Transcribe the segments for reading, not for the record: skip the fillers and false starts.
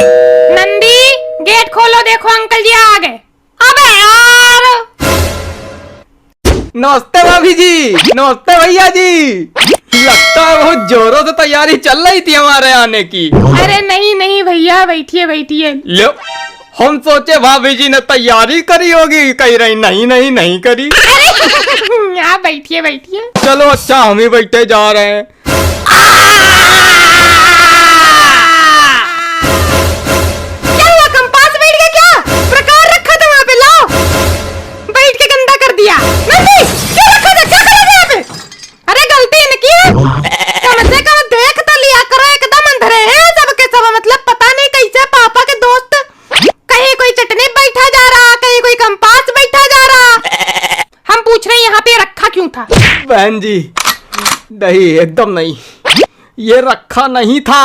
Nandi gate खोलो, देखो uncle जी आ गए। अबे यार। नमस्ते भाभी जी, नमस्ते भैया जी। लगता है बहुत जोरों से तैयारी चल रही थी हमारे आने की। अरे नहीं नहीं भैया, बैठिए बैठिए। लो, हम सोचे भाभी जी ने तैयारी करी होगी, कह रही नहीं नहीं नहीं करी। यहाँ बैठिए बैठिए। चलो अच्छा, हम ही बैठे जा रहे हैं। क्या हुआ, कंपास बैठ गया क्या? प्रकार रखा था वहाँ पे, लाओ। बैठ के गंदा कर दिया। नहीं क्या रखा था, क्या करा था यहाँ पे? अरे गलती इनकी है। कम से कम देख तो लिया करो, एकदम अंधेरे हैं सबके सब। मतलब पता नहीं कैसे पापा के दोस्त, कहीं कोई चटनी बैठा जा रहा, कहीं कोई कंपास बैठा जा रहा। हम पूछ रहे हैं यहाँ पे रखा क्यों था? बहन जी नहीं, एकदम नहीं, ये रखा नहीं था,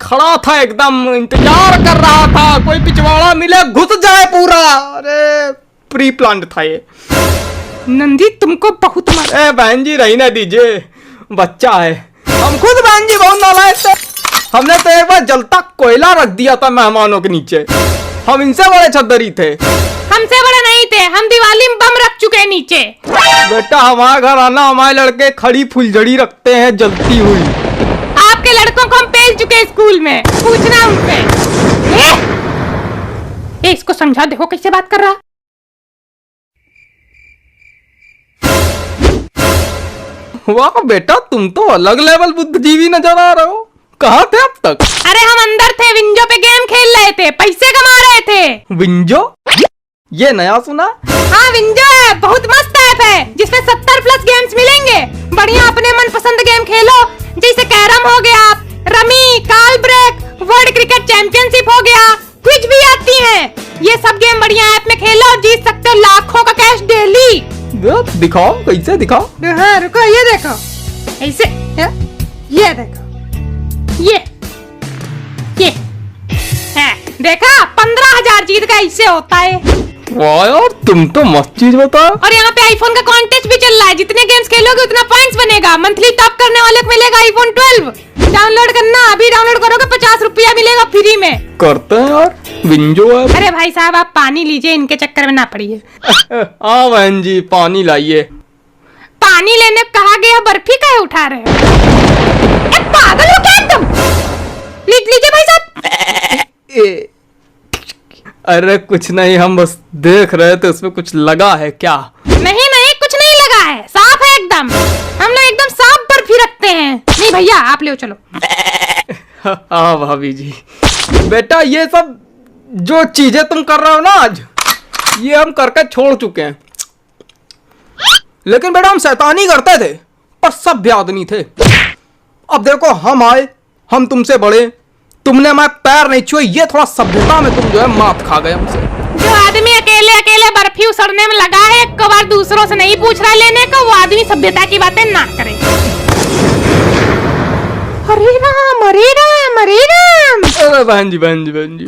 खड़ा था एकदम, इंतजार कर रहा था कोई पिछवाड़ा मिले घुस जाए पूरा। अरे प्री प्लान था ये। नंदी तुमको बहुत मार। ए बहन जी रहने दीजिए, बच्चा है। हम खुद बहन जी बहुत नालायक थे, हमने तो एक बार जलता कोयला रख दिया था मेहमानों के नीचे। हम इनसे बड़े छदरी थे। हमसे बड़े नहीं थे, हम दिवाली में बम रख चुके हैं नीचे। बेटा हमारे घर आना, हमारे लड़के खड़ी फुलझड़ी रखते हैं जलती हुई। आपके लड़कों को हम भेज चुके हैं स्कूल में, पूछना उनसे। इसको समझा, देखो कैसे बात कर रहा। वाह बेटा, तुम तो अलग लेवल बुद्धिजीवी नजर आ रहे हो। कहाँ थे अब तक? अरे हम अंदर थे, विंजो पे गेम खेल रहे थे, पैसे कमा रहे थे। विंजो? ये नया सुना? हाँ विंजो है, बहुत मस्त ऐप है जिसमें 70+ गेम्स मिलेंगे। बढ़िया अपने मनपसंद गेम खेलो, जैसे कैरम हो गया, रमी, काल ब्रेक, वर्ल्ड क्रिकेट चैंपियनशिप हो गया, क्विज भी आती है। ये सब गेम बढ़िया ऐप में खेलो, जीत सकते हो लाखों का कैश डेली। दिखाओ, कैसे दिखाओ? हाँ रुको, ये देखो ऐसे, ये देखो, ये है, देखा 15,000 जीत का ऐसे होता है। वाह यार, तुम तो मस्त चीज बताओ। और यहाँ पे आईफोन का कॉन्टेस्ट भी चल रहा है, जितने गेम्स खेलोगे उतना पॉइंट्स बनेगा। मंथली टॉप करने वाले को मिलेगा आईफोन 12। डाउनलोड करना, अभी डाउनलोड करोगे 50 रुपया मिलेगा फ्री में। करते हैं यार, विंजो है। अरे भाई साहब आप पानी लीजिए, इनके चक्कर में ना पड़िए। हाँ बहन जी, पानी लाइए। पानी लेने कहा गया, बर्फी काहे उठा रहे हो? पागल हो क्या तुम? लीजिए भाई साहब। अरे कुछ नहीं, हम बस देख रहे थे उसमें कुछ लगा है क्या? नहीं नहीं, कुछ नहीं लगा है, साफ है एकदम। हम लोग एकदम साफ बर्फी रखते हैं। नहीं भैया आप ले चलो। हाँ भाभी जी। बेटा ये सब जो चीजें तुम कर रहे हो ना आज, ये हम करके छोड़ चुके हैं। लेकिन बेटा हम शैतानी करते थे और सभ्य आदमी थे। अब देखो हम आए, हम तुमसे बड़े, तुमने हमारे पैर नहीं छुए, ये थोड़ा सभ्यता में तुम जो है मात खा गए हमसे। जो आदमी अकेले अकेले बर्फी उसरने में लगा है, एक बार दूसरों से नहीं पूछ रहा लेने का, वो आदमी सभ्यता की बातें ना करे। हरे राम हरे राम हरे राम। अरे बहन जी बहन जी बहन जी,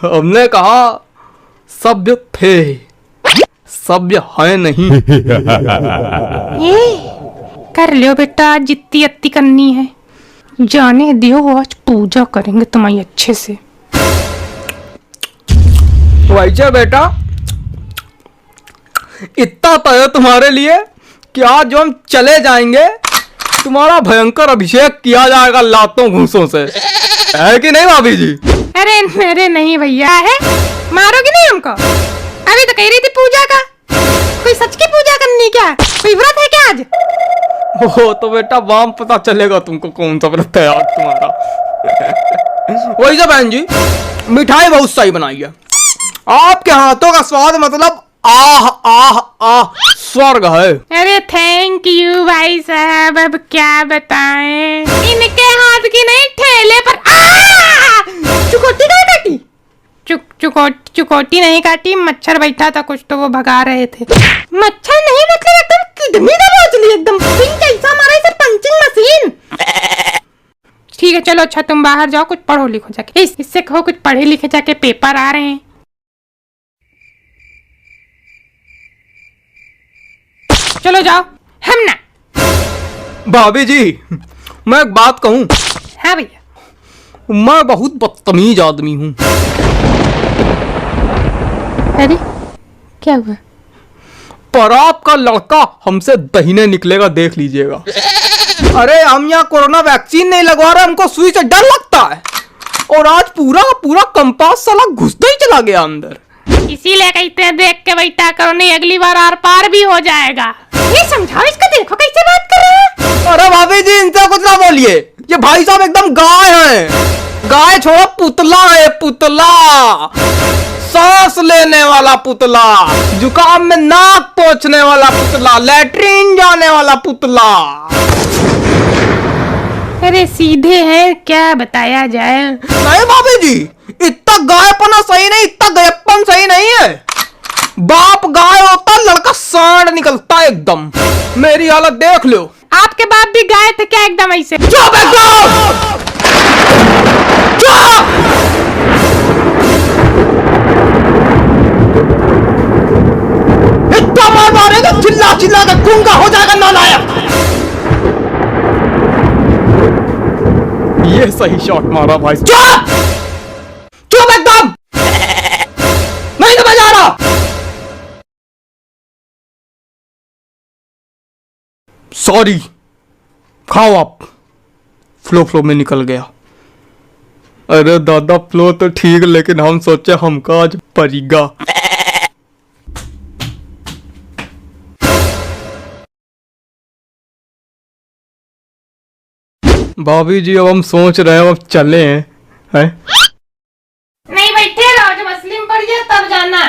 हमने कहा सभ्य थे, सभ्य है नहीं। ये कर लियो बेटा, जितनी अत्ती करनी है जाने दियो, आज पूजा करेंगे तुम्हारी अच्छे से। वैसे बेटा इतना तो है तुम्हारे लिए कि आज जो हम चले जाएंगे, तुम्हारा भयंकर अभिषेक किया जाएगा लातों घूसों से, है कि नहीं भाभी जी? अरे मेरे नहीं भैया, है मारोगी नहीं हमको? अभी तो कह रही थी पूजा का, कोई सच की पूजा करनी क्या? कोई व्रत है क्या आज? वो तो बेटा वाम पता चलेगा तुमको कौन सा व्रत है आज तुम्हारा। वैसे बहन जी मिठाई बहुत सही बनाई है, आपके हाथों का स्वाद मतलब आह आह आह स्वर्ग है। अरे थैंक यू भाई साहब, अब क्या बताएं, इनके हाथ की नहीं ठेले पर। चुकोटी नहीं काटी, चुकोटी नहीं काटी, मच्छर बैठा था कुछ तो वो भगा रहे थे। मच्छर नहीं, मतलब एकदम किडनी दबा चली, एकदम पिंक ऐसा हमारा इसे पंचिंग मशीन। ठीक है चलो, अच्छा तुम बाहर जाओ, कुछ पढ़ो लिखो जाके। इससे कहो कुछ पढ़े लिखे जाके, पेपर आ रहे हैं। चलो जाओ। हम ना भाभी जी मैं एक बात कहूं, हाँ भैया। मैं बहुत बदतमीज आदमी हूँ। अरे क्या हुआ? पर आपका लड़का हमसे दहीने निकलेगा, देख लीजिएगा। अरे हम यहाँ कोरोना वैक्सीन नहीं लगवा रहे, हमको सुई से डर लगता है। और आज पूरा का पूरा कंपास साला घुसते ही चला गया अंदर। इसीलिए कहते हैं देख के बैठा करो, नहीं अगली बार आर पार भी हो जाएगा। ये समझाओ इसको, देखो कैसे बात कर रहा है। अरे भाभी जी इनसे कुछ ना बोलिए, ये भाई साहब एकदम गाय हैं। गाय छोड़ो, पुतला है, पुतला। सांस लेने वाला पुतला, जुकाम में नाक पोंछने वाला पुतला, लैट्रिन जाने वाला पुतला। अरे सीधे हैं, क्या बताया जाए। नहीं भाभी जी, इतना गायपना सही नहीं, इतना गयपन सही नहीं है। बाप गाय होता, लड़का सांड निकलता एकदम। मेरी हालत देख लो। आपके बाप भी गाय थे क्या एकदम ऐसे? चुप एकदम, चुप। इतना मार मारेगा, चिल्ला चिल्ला कर गूंगा हो जाएगा नालायक। ये सही शॉट मारा भाई। चुप, चुप एकदम, नहीं समझ आ रहा। सॉरी, खाओ आप। फ्लो में निकल गया। अरे दादा फ्लो तो ठीक, लेकिन हम सोचे हमका आज परीगा। भाभी जी अब हम सोच रहे हैं अब चले हैं। नहीं बैठे रहो, जब मसली में पड़ जाए तब जाना।